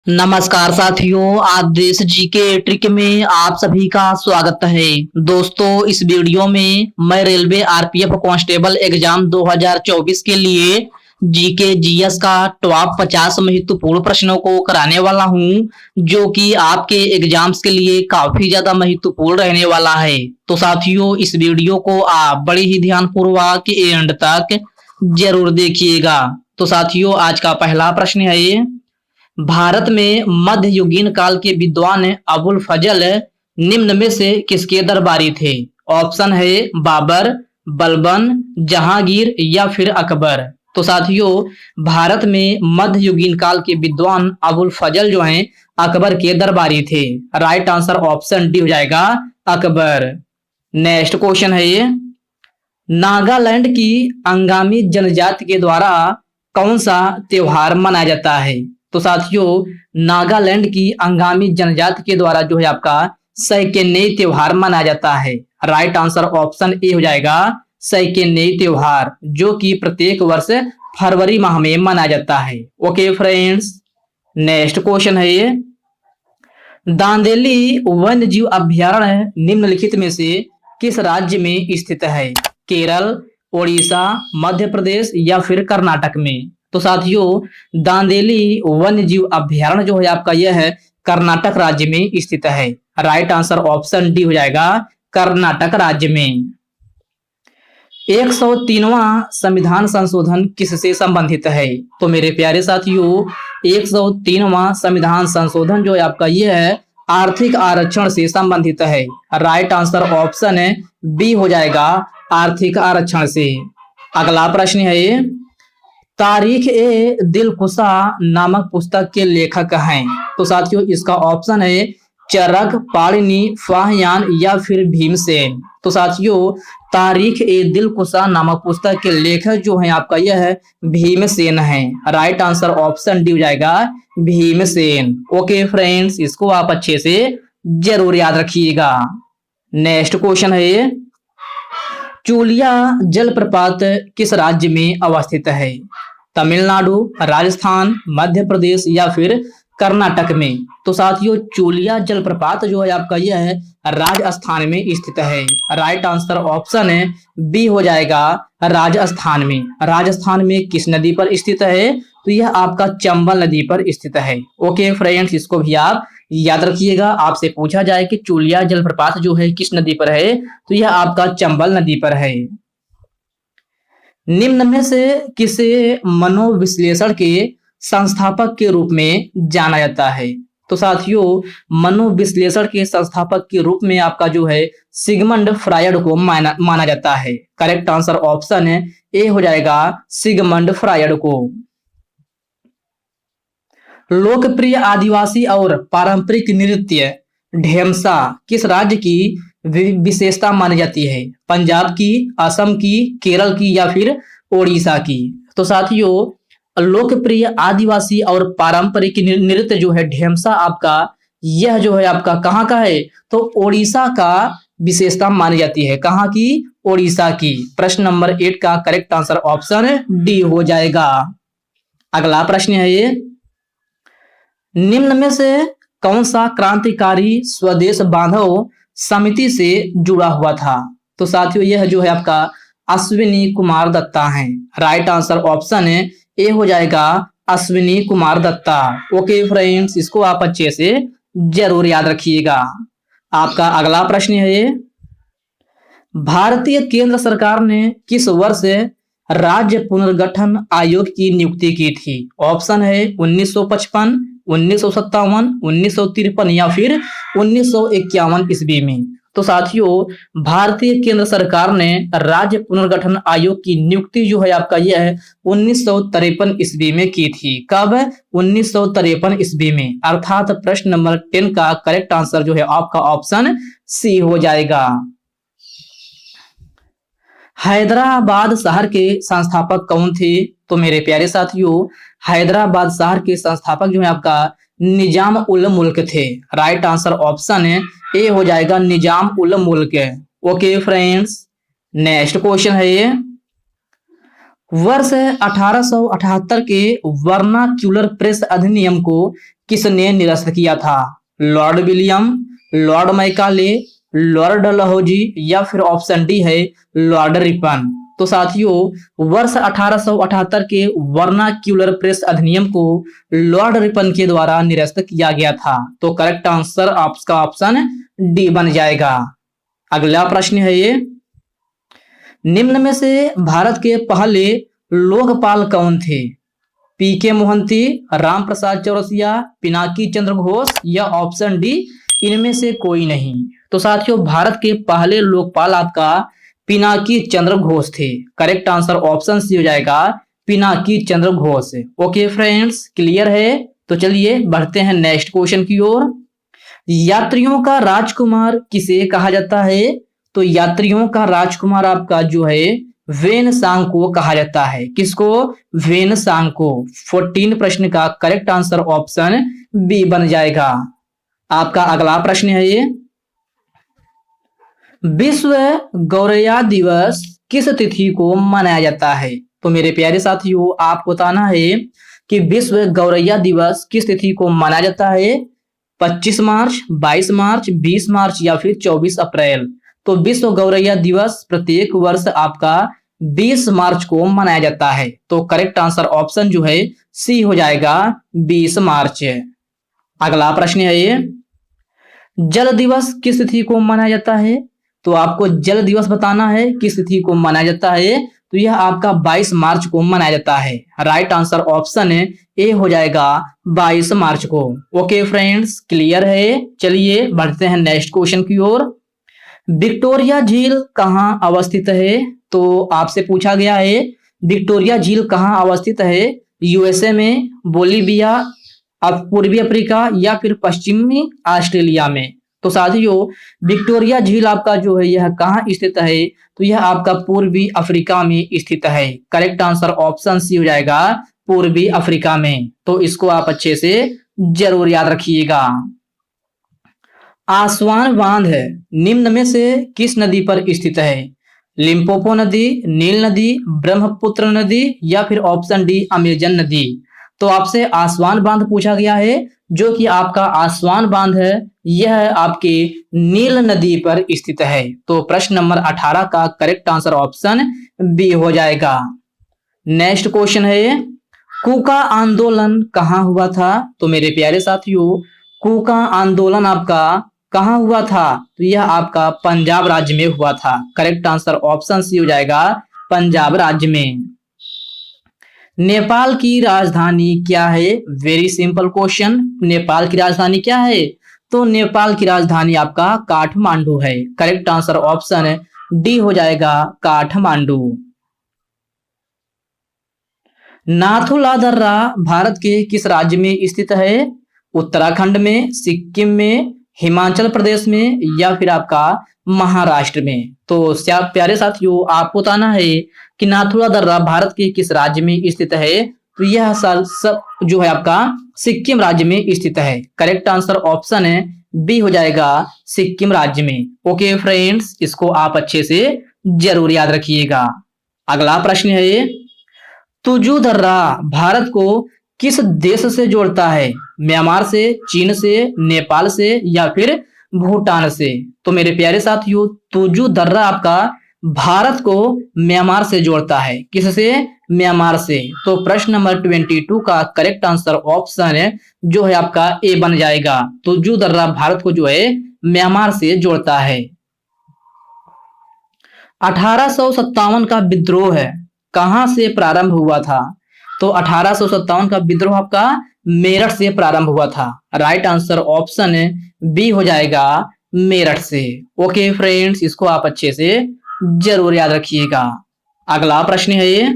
नमस्कार साथियों, आज देश जीके ट्रिक में आप सभी का स्वागत है। दोस्तों, इस वीडियो में मैं रेलवे आरपीएफ कांस्टेबल एग्जाम 2024 के लिए जीके जीएस का टॉप 50 महत्वपूर्ण प्रश्नों को कराने वाला हूं, जो कि आपके एग्जाम्स के लिए काफी ज्यादा महत्वपूर्ण रहने वाला है। तो साथियों, इस वीडियो को आप बड़े ही ध्यानपूर्वक एंड तक जरूर देखिएगा। तो साथियों, आज का पहला प्रश्न है, भारत में मध्ययुगीन काल के विद्वान अबुल फजल निम्न में से किसके दरबारी थे? ऑप्शन है बाबर, बलबन, जहांगीर या फिर अकबर। तो साथियों, भारत में मध्ययुगीन काल के विद्वान अबुल फजल जो हैं अकबर के दरबारी थे। राइट आंसर ऑप्शन डी हो जाएगा, अकबर। नेक्स्ट क्वेश्चन है ये, नागालैंड की अंगामी जनजाति के द्वारा कौन सा त्योहार मनाया जाता है? तो साथियों, नागालैंड की अंगामी जनजाति के द्वारा जो है आपका सैकेन्यी त्योहार मनाया जाता है। राइट आंसर ऑप्शन ए हो जाएगा, सैकेन्यी त्योहार, जो कि प्रत्येक वर्ष फरवरी माह में मनाया जाता है। ओके फ्रेंड्स, नेक्स्ट क्वेश्चन है ये, दांदेली वन्य जीव अभ्यारण्य निम्नलिखित में से किस राज्य में स्थित है? केरल, ओडिशा, मध्य प्रदेश या फिर कर्नाटक में? तो साथियों, दांदेली वन्य जीव अभ्यारण्य जो है आपका यह है कर्नाटक राज्य में स्थित है। राइट आंसर ऑप्शन डी हो जाएगा, कर्नाटक राज्य में। 103वां संविधान संशोधन किससे संबंधित है? तो मेरे प्यारे साथियों, 103वां संविधान संशोधन जो है आपका यह है आर्थिक आरक्षण से संबंधित है। राइट आंसर ऑप्शन है बी हो जाएगा, आर्थिक आरक्षण से। अगला प्रश्न है ये, तारीख ए दिलकुशा नामक पुस्तक के लेखक हैं? तो साथियों, इसका ऑप्शन है चरक, पाणिनि, फाहियान या फिर भीमसेन। तो साथियों, तारीख ए दिलकुशा नामक पुस्तक के लेखक जो है आपका यह है भीमसेन है। राइट आंसर ऑप्शन डी हो जाएगा, भीमसेन। ओके फ्रेंड्स, इसको आप अच्छे से जरूर याद रखिएगा। नेक्स्ट क्वेश्चन है ये, चूलिया जलप्रपात किस राज्य में अवस्थित है? तमिलनाडु, राजस्थान, मध्य प्रदेश या फिर कर्नाटक में? तो साथियों, चूलिया जलप्रपात जो है आपका यह है राजस्थान में स्थित है। राइट आंसर ऑप्शन है बी हो जाएगा, राजस्थान में। राजस्थान में किस नदी पर स्थित है? तो यह आपका चंबल नदी पर स्थित है। ओके फ्रेंड्स, इसको भी आप याद रखिएगा। आपसे पूछा जाए कि चूलिया जलप्रपात जो है किस नदी पर है, तो यह आपका चंबल नदी पर है। निम्न में से किसे मनोविश्लेषण के संस्थापक के रूप में जाना जाता है? तो साथियों, मनोविश्लेषण के संस्थापक के रूप में आपका जो है सिगमंड फ्रायड को माना जाता है। करेक्ट आंसर ऑप्शन है ए हो जाएगा, सिगमंड फ्रायड को। लोकप्रिय आदिवासी और पारंपरिक नृत्य ढेमसा किस राज्य की विशेषता मानी जाती है? पंजाब की, असम की, केरल की या फिर ओडिशा की? तो साथियों, लोकप्रिय आदिवासी और पारंपरिक नृत्य जो है ढेमसा आपका यह जो है आपका कहाँ का है? तो ओडिशा का विशेषता मानी जाती है। कहाँ की? ओडिशा की। प्रश्न नंबर 8 का करेक्ट आंसर ऑप्शन डी हो जाएगा। अगला प्रश्न है ये, निम्न में से कौन सा क्रांतिकारी स्वदेश बांधव समिति से जुड़ा हुआ था? तो साथियों, यह जो है आपका अश्विनी कुमार दत्ता हैं। राइट आंसर ऑप्शन है ए हो जाएगा, अश्विनी कुमार दत्ता। ओके फ्रेंड्स, इसको आप अच्छे से जरूर याद रखिएगा। आपका अगला प्रश्न है ये, भारतीय केंद्र सरकार ने किस वर्ष राज्य पुनर्गठन आयोग की नियुक्ति की थी? ऑप्शन है 1955, 1957, 1953 या फिर 1951 ईस्वी में? तो साथियों, भारतीय केंद्र सरकार ने राज्य पुनर्गठन आयोग की नियुक्ति जो है आपका यह है 1953 ईस्वी में की थी। कब? 1953 ईस्वी में। अर्थात प्रश्न नंबर 10 का करेक्ट आंसर जो है आपका ऑप्शन सी हो जाएगा। हैदराबाद शहर के संस्थापक कौन थे? तो मेरे प्यारे साथियों, हैदराबाद शहर के संस्थापक जो है आपका निजाम उल मुल्क थे। राइट आंसर ऑप्शन है ए हो जाएगा, निजाम उल मुल्क। ओके फ्रेंड्स, नेक्स्ट क्वेश्चन है ये, वर्ष 1878 के वर्नाक्यूलर प्रेस अधिनियम को किसने निरस्त किया था? Lord William, Lord Macaulay, Lord Dalhousie या फिर ऑप्शन डी है लॉर्ड रिपन। तो साथियों वर्ष 1878 के वर्नाक्यूलर प्रेस अधिनियम को लॉर्ड रिपन के द्वारा निरस्त किया गया था। तो करेक्ट आंसर आपका ऑप्शन डी बन जाएगा। अगला प्रश्न है ये, निम्न में से भारत के पहले लोकपाल कौन थे? पीके मोहंती, राम प्रसाद चौरसिया, पिनाकी चंद्र घोष या ऑप्शन डी इनमें से कोई नहीं। तो साथियों भारत के पहले लोकपाल आपका पिनाकी चंद्र घोष थे। करेक्ट आंसर ऑप्शन सी हो जाएगा Pinaki Chandra Ghosh. Okay friends, clear है? तो चलिए बढ़ते हैं नेक्स्ट क्वेश्चन की ओर। यात्रियों का राजकुमार किसे कहा जाता है? तो यात्रियों का राजकुमार आपका जो है वेनसांग को कहा जाता है। किसको? वेनसांग को। 14 प्रश्न का करेक्ट आंसर ऑप्शन बी बन जाएगा। आपका अगला प्रश्न है ये, विश्व गौरैया दिवस किस तिथि को मनाया जाता है? तो मेरे प्यारे साथियों आपको बताना है कि विश्व गौरैया दिवस किस तिथि को मनाया जाता है। 25 मार्च, 22 मार्च, 20 मार्च या फिर 24 अप्रैल। तो विश्व गौरैया दिवस प्रत्येक वर्ष आपका 20 मार्च को मनाया जाता है। तो करेक्ट आंसर ऑप्शन जो है सी हो जाएगा 20 मार्च। अगला प्रश्न है ये, जल दिवस किस तिथि को मनाया जाता है? तो आपको जल दिवस बताना है किस तिथि को मनाया जाता है। तो यह आपका 22 मार्च को मनाया जाता है। राइट आंसर ऑप्शन ए हो जाएगा 22 मार्च को। ओके फ्रेंड्स, क्लियर है? चलिए बढ़ते हैं नेक्स्ट क्वेश्चन की ओर। विक्टोरिया झील कहाँ अवस्थित है? तो आपसे पूछा गया है विक्टोरिया झील कहाँ अवस्थित है? यूएसए में, बोलीविया, पूर्वी अफ्रीका या फिर पश्चिमी ऑस्ट्रेलिया में। तो साथियों विक्टोरिया झील आपका जो है यह कहाँ स्थित है? तो यह आपका पूर्वी अफ्रीका में स्थित है। करेक्ट आंसर ऑप्शन सी हो जाएगा पूर्वी अफ्रीका में। तो इसको आप अच्छे से जरूर याद रखिएगा। आसवान बांध निम्न में से किस नदी पर स्थित है? लिम्पोपो नदी, नील नदी, ब्रह्मपुत्र नदी या फिर ऑप्शन डी अमेजन नदी। तो आपसे आसवान बांध पूछा गया है, जो कि आपका आसवान बांध है यह आपके नील नदी पर स्थित है। तो प्रश्न नंबर 18 का करेक्ट आंसर ऑप्शन बी हो जाएगा। नेक्स्ट क्वेश्चन है, कूका आंदोलन कहाँ हुआ था? तो मेरे प्यारे साथियों कूका आंदोलन आपका कहाँ हुआ था? तो यह आपका पंजाब राज्य में हुआ था। करेक्ट आंसर ऑप्शन सी हो जाएगा पंजाब राज्य में। नेपाल की राजधानी क्या है? Very simple question. नेपाल की राजधानी क्या है? तो नेपाल की राजधानी आपका काठमांडू है। करेक्ट आंसर ऑप्शन डी हो जाएगा काठमांडू। नाथुला दर्रा भारत के किस राज्य में स्थित है? उत्तराखंड में, सिक्किम में, हिमाचल प्रदेश में या फिर आपका महाराष्ट्र में। तो प्यारे साथियों आपको बताना है कि नाथुला दर्रा भारत के किस राज्य में स्थित है? तो यह सब जो है आपका सिक्किम राज्य में स्थित है। करेक्ट आंसर ऑप्शन बी हो जाएगा सिक्किम राज्य में। ओके फ्रेंड्स, इसको आप अच्छे से जरूर याद रखिएगा। अगला प्रश्न है ये, तुजू दर्रा भारत को किस देश से जोड़ता है? म्यांमार से, चीन से, नेपाल से या फिर भूटान से। तो मेरे प्यारे साथियों तुजू दर्रा आपका भारत को म्यांमार से जोड़ता है। किससे? म्यांमार से। तो प्रश्न नंबर 22 का करेक्ट आंसर ऑप्शन जो है आपका ए बन जाएगा। तुजू दर्रा भारत को जो है म्यांमार से जोड़ता है। 1857 का विद्रोह कहां से प्रारंभ हुआ था? तो 1857 का विद्रोह आपका मेरठ से प्रारंभ हुआ था। राइट आंसर ऑप्शन बी हो जाएगा मेरठ से। ओके फ्रेंड्स, इसको आप अच्छे से जरूर याद रखिएगा। अगला प्रश्न है ये,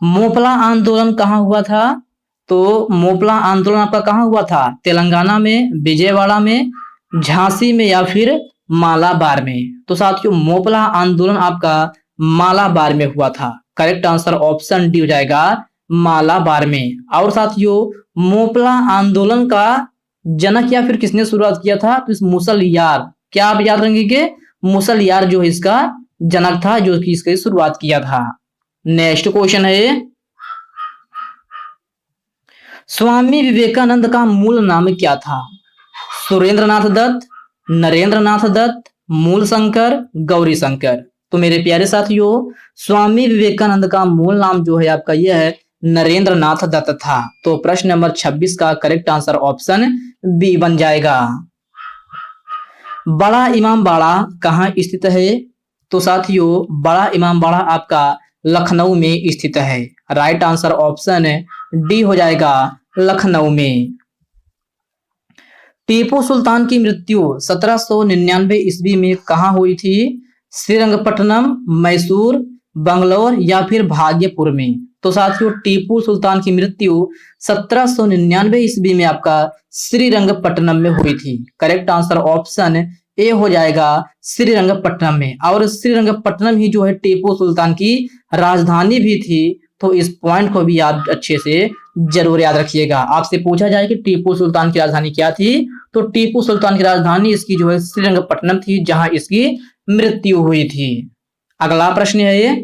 मोपला आंदोलन कहाँ हुआ था? तो मोपला आंदोलन आपका कहाँ हुआ था? तेलंगाना में, विजयवाड़ा में, झांसी में या फिर मालाबार में। तो साथियों मोपला आंदोलन आपका मालाबार में हुआ था। करेक्ट आंसर ऑप्शन डी हो जाएगा मालाबार में। और साथियों मोपला आंदोलन का जनक या फिर किसने शुरुआत किया था? तो इस मुसलयार, क्या आप याद रखेंगे? मुसलयार जो है इसका जनक था, जो कि इसकी शुरुआत किया था। नेक्स्ट क्वेश्चन है, स्वामी विवेकानंद का मूल नाम क्या था? सुरेंद्रनाथ दत्त, नरेंद्रनाथ दत्त, मूल शंकर, गौरी शंकर। तो मेरे प्यारे साथियों, स्वामी विवेकानंद का मूल नाम जो है आपका यह है नरेंद्रनाथ दत्त था। तो प्रश्न नंबर 26 का करेक्ट आंसर ऑप्शन बी बन जाएगा। बड़ा इमामबाड़ा कहाँ स्थित है? तो साथियों, बड़ा इमामबाड़ा आपका लखनऊ में स्थित है। राइट आंसर ऑप्शन डी हो जाएगा, लखनऊ में। टीपू सुल्तान की मृत्यु 1799 ईस्वी में कहाँ हुई थी? श्रीरंगपट्टनम, मैसूर, बंगलौर या फिर भाग्यपुर में। तो साथियों, टीपू सुल्तान की मृत्यु 1799 ईस्वी में आपका श्रीरंगपट्टनम में हुई थी। करेक्ट आंसर ऑप्शन ए हो जाएगा, श्रीरंगपट्टनम में। और श्रीरंगपट्टनम ही जो है टीपू सुल्तान की राजधानी भी थी। तो इस पॉइंट को भी आप अच्छे से जरूर याद रखिएगा। आपसे पूछा जाए कि टीपू सुल्तान की राजधानी क्या थी, तो टीपू सुल्तान की राजधानी इसकी जो है श्रीरंगपट्टनम थी, जहां इसकी मृत्यु हुई थी। अगला प्रश्न है ये,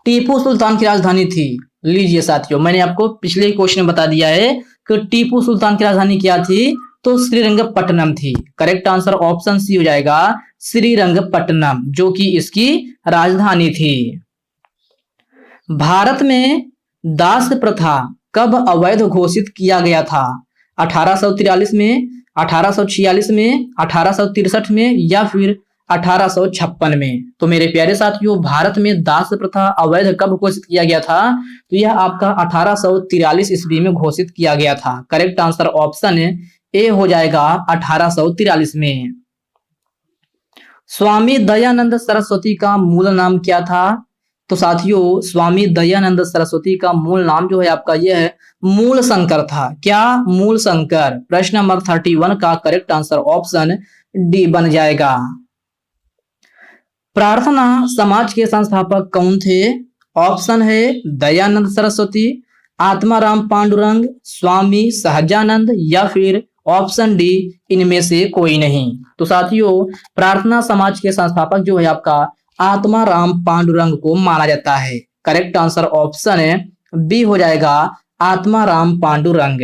टीपू सुल्तान की राजधानी थी। लीजिए साथियों, मैंने आपको पिछले क्वेश्चन में बता दिया है कि टीपू सुल्तान की राजधानी क्या थी, तो श्रीरंगपट्टनम थी। करेक्ट आंसर ऑप्शन सी हो जाएगा, श्रीरंगपट्टनम, जो कि इसकी राजधानी थी। भारत में दास प्रथा कब अवैध घोषित किया गया था? 1843 में, 1846 में, 1863 में या फिर 1856 में। तो मेरे प्यारे साथियों, भारत में दास प्रथा अवैध कब घोषित किया गया था? तो यह आपका 1843 ईस्वी में घोषित किया गया था। करेक्ट आंसर ऑप्शन ए हो जाएगा, 1843 में। स्वामी दयानंद सरस्वती का मूल नाम क्या था? तो साथियों, स्वामी दयानंद सरस्वती का मूल नाम जो है आपका यह है मूल शंकर था। क्या? मूल शंकर। प्रश्न नंबर 31 का करेक्ट आंसर ऑप्शन डी बन जाएगा। प्रार्थना समाज के संस्थापक कौन थे? ऑप्शन है दयानंद सरस्वती, आत्माराम पांडुरंग, स्वामी सहजानंद या फिर ऑप्शन डी इनमें से कोई नहीं। तो साथियों, प्रार्थना समाज के संस्थापक जो है आपका आत्माराम पांडुरंग को माना जाता है। करेक्ट आंसर ऑप्शन बी हो जाएगा, आत्माराम पांडुरंग।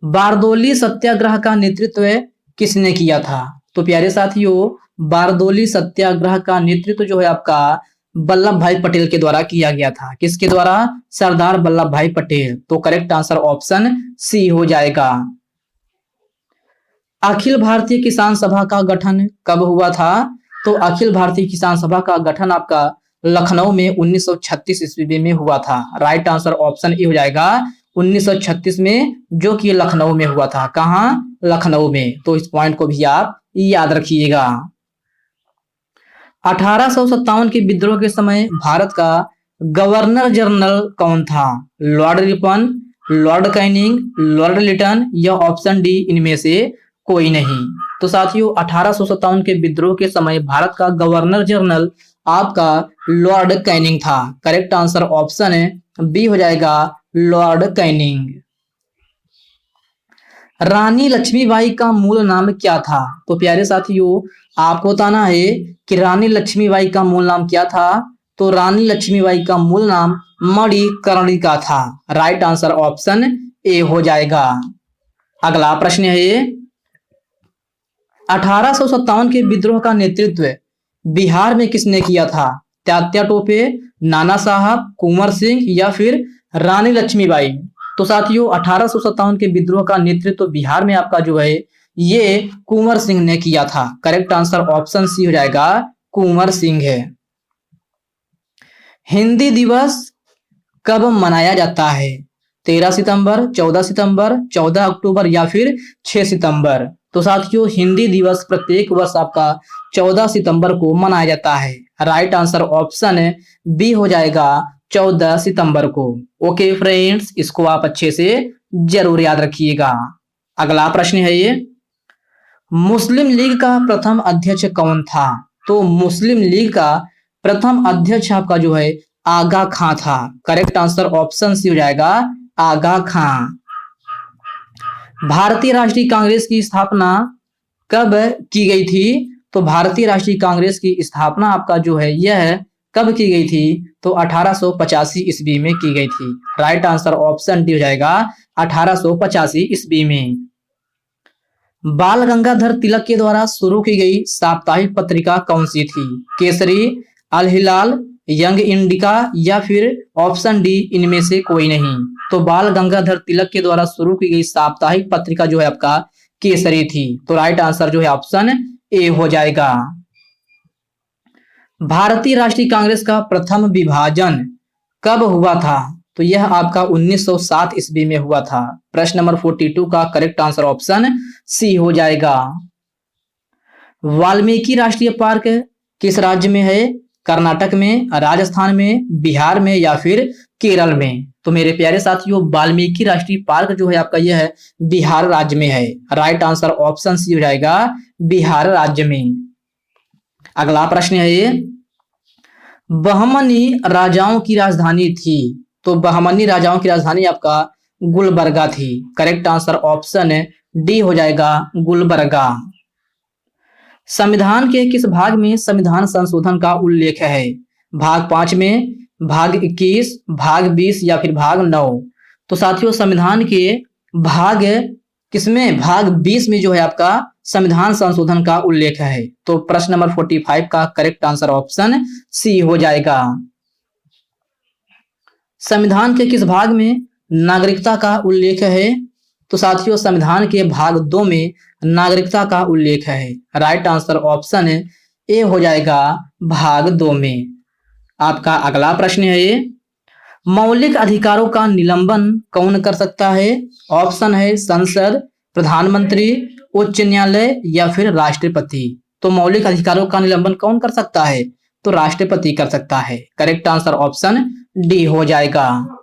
बारदोली सत्याग्रह का नेतृत्व किसने किया था? तो प्यारे साथियों, बारदोली सत्याग्रह का नेतृत्व जो है आपका वल्लभ भाई पटेल के द्वारा किया गया था। किसके द्वारा? सरदार वल्लभ भाई पटेल। तो करेक्ट आंसर ऑप्शन सी हो जाएगा। अखिल भारतीय किसान सभा का गठन कब हुआ था? तो अखिल भारतीय किसान सभा का गठन आपका लखनऊ में 1936 ईस्वी में हुआ था। राइट आंसर ऑप्शन ए हो जाएगा, 1936 में, जो कि लखनऊ में हुआ था। कहाँ? लखनऊ में। तो इस पॉइंट को भी आप याद रखिएगा। 1857 के विद्रोह के समय भारत का गवर्नर जनरल कौन था? Lord Ripon, Lord Canning, Lord Lytton या ऑप्शन डी इनमें से कोई नहीं। तो साथियों, 1857 के विद्रोह के समय भारत का गवर्नर जनरल आपका लॉर्ड कैनिंग था। करेक्ट आंसर ऑप्शन बी हो जाएगा, लॉर्ड कैनिंग। रानी लक्ष्मीबाई का मूल नाम क्या था? तो प्यारे साथियों, आपको बताना है कि रानी लक्ष्मीबाई का मूल नाम क्या था। तो रानी लक्ष्मीबाई का मूल नाम मणिकर्णिका था। राइट आंसर ऑप्शन ए हो जाएगा। अगला प्रश्न है ये, 1857 के विद्रोह का नेतृत्व बिहार में किसने किया था? तात्या टोपे, नाना साहब, कुंवर सिंह या फिर रानी लक्ष्मीबाई। तो साथियों, 1857 के विद्रोह का नेतृत्व बिहार में आपका जो है ये कुंवर सिंह ने किया था। करेक्ट आंसर ऑप्शन सी हो जाएगा, कुंवर सिंह है। हिंदी दिवस कब मनाया जाता है? 13 सितंबर, 14 सितंबर, 14 अक्टूबर या फिर 6 सितंबर। तो साथियों, हिंदी दिवस प्रत्येक वर्ष आपका 14 सितंबर को मनाया जाता है। राइट आंसर ऑप्शन बी हो जाएगा, 14 सितंबर को। ओके फ्रेंड्स, इसको आप अच्छे से जरूर याद रखिएगा। अगला प्रश्न है ये, मुस्लिम लीग का प्रथम अध्यक्ष कौन था? तो मुस्लिम लीग का प्रथम अध्यक्ष आपका जो है आगा खां था। करेक्ट आंसर ऑप्शन सी हो जाएगा, आगा खां। भारतीय राष्ट्रीय कांग्रेस की स्थापना कब की गई थी? तो भारतीय राष्ट्रीय कांग्रेस की स्थापना आपका जो है यह कब की गई थी? तो 1885 ईस्वी में की गई थी। राइट आंसर ऑप्शन डी हो जाएगा 1885 ईस्वी में। बाल गंगाधर तिलक के द्वारा शुरू की गई साप्ताहिक पत्रिका कौन सी थी? केसरी, अल हिलाल, यंग इंडिका या फिर ऑप्शन डी इनमें से कोई नहीं। तो बाल गंगाधर तिलक के द्वारा शुरू की गई साप्ताहिक पत्रिका जो है आपका केसरी थी। तो राइट आंसर जो है ऑप्शन ए हो जाएगा। भारतीय राष्ट्रीय कांग्रेस का प्रथम विभाजन कब हुआ था? तो यह आपका 1907 ईस्वी में हुआ था। प्रश्न नंबर 42 का करेक्ट आंसर ऑप्शन सी हो जाएगा। वाल्मीकि राष्ट्रीय पार्क किस राज्य में है? कर्नाटक में, राजस्थान में, बिहार में या फिर केरल में? तो मेरे प्यारे साथियों, वाल्मीकि राष्ट्रीय पार्क जो है आपका यह है बिहार राज्य में है। राइट आंसर ऑप्शन सी हो जाएगा बिहार राज्य में। अगला प्रश्न है ये, बहमनी राजाओं की राजधानी थी। तो बहमनी राजाओं की राजधानी आपका गुलबर्गा थी। करेक्ट आंसर ऑप्शन डी हो जाएगा गुलबर्गा। संविधान के किस भाग में संविधान संशोधन का उल्लेख है? भाग 5 में, भाग 21, भाग 20 या फिर भाग 9? तो साथियों, संविधान के भाग किसमें? भाग 20 में जो है आपका संविधान संशोधन का उल्लेख है। तो प्रश्न नंबर 45 का करेक्ट आंसर ऑप्शन सी हो जाएगा। संविधान के किस भाग में नागरिकता का उल्लेख है? तो साथियों, संविधान के भाग 2 में नागरिकता का उल्लेख है। राइट आंसर ऑप्शन ए हो जाएगा भाग 2 में। आपका अगला प्रश्न है ये, मौलिक अधिकारों का निलंबन कौन कर सकता है? ऑप्शन है संसद, प्रधानमंत्री, उच्च न्यायालय या फिर राष्ट्रपति? तो मौलिक अधिकारों का निलंबन कौन कर सकता है? तो राष्ट्रपति कर सकता है। करेक्ट आंसर ऑप्शन डी हो जाएगा।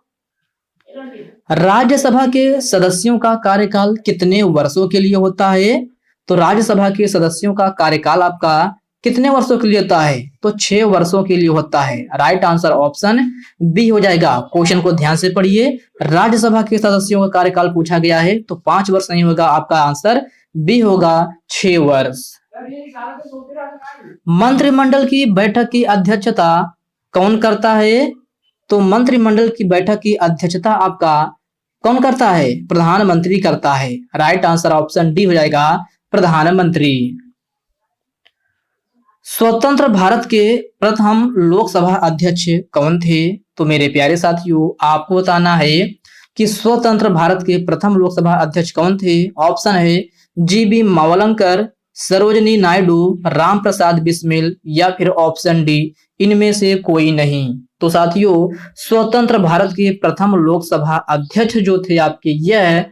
राज्यसभा के सदस्यों का कार्यकाल कितने वर्षों के लिए होता है? तो राज्यसभा के सदस्यों का कार्यकाल आपका कितने वर्षों के लिए होता है? तो 6 वर्षों के लिए होता है। राइट आंसर ऑप्शन बी हो जाएगा। क्वेश्चन को ध्यान से पढ़िए, राज्यसभा के सदस्यों का कार्यकाल पूछा गया है तो 5 वर्ष नहीं होगा, आपका आंसर बी होगा 6 वर्ष। मंत्रिमंडल की बैठक की अध्यक्षता कौन करता है? तो मंत्रिमंडल की बैठक की अध्यक्षता आपका कौन करता है? प्रधानमंत्री करता है। राइट आंसर ऑप्शन डी हो जाएगा प्रधानमंत्री। स्वतंत्र भारत के प्रथम लोकसभा अध्यक्ष कौन थे? तो मेरे प्यारे साथियों, आपको बताना है कि स्वतंत्र भारत के प्रथम लोकसभा अध्यक्ष कौन थे। ऑप्शन है जीबी मावलंकर, सरोजनी नायडू, राम प्रसाद बिस्मिल या फिर ऑप्शन डी इनमें से कोई नहीं। तो साथियों, स्वतंत्र भारत के प्रथम लोकसभा अध्यक्ष जो थे आपके यह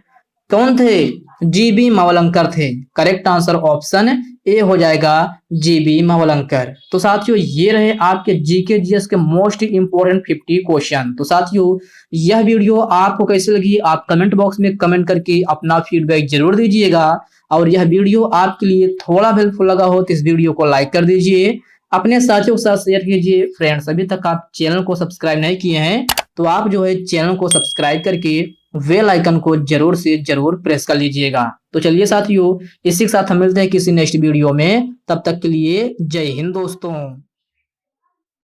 कौन थे? जीबी मावलंकर थे। करेक्ट आंसर ऑप्शन ए हो जाएगा जीबी मावलंकर। तो साथियों, ये रहे आपके जीके जीएस के मोस्ट इंपोर्टेंट 50 क्वेश्चन। तो साथियों, यह वीडियो आपको कैसे लगी आप कमेंट बॉक्स में कमेंट करके अपना फीडबैक जरूर दीजिएगा। और यह वीडियो आपके लिए थोड़ा हेल्पफुल लगा हो तो इस वीडियो को लाइक कर दीजिए, अपने साथियों के साथ शेयर कीजिए। फ्रेंड्स, अभी तक आप चैनल को सब्सक्राइब नहीं किए हैं तो आप जो है चैनल को सब्सक्राइब करके बेल आइकन को जरूर से जरूर प्रेस कर लीजिएगा। तो चलिए साथियों, इसी के साथ हम मिलते हैं किसी नेक्स्ट वीडियो में। तब तक के लिए जय हिंद दोस्तों।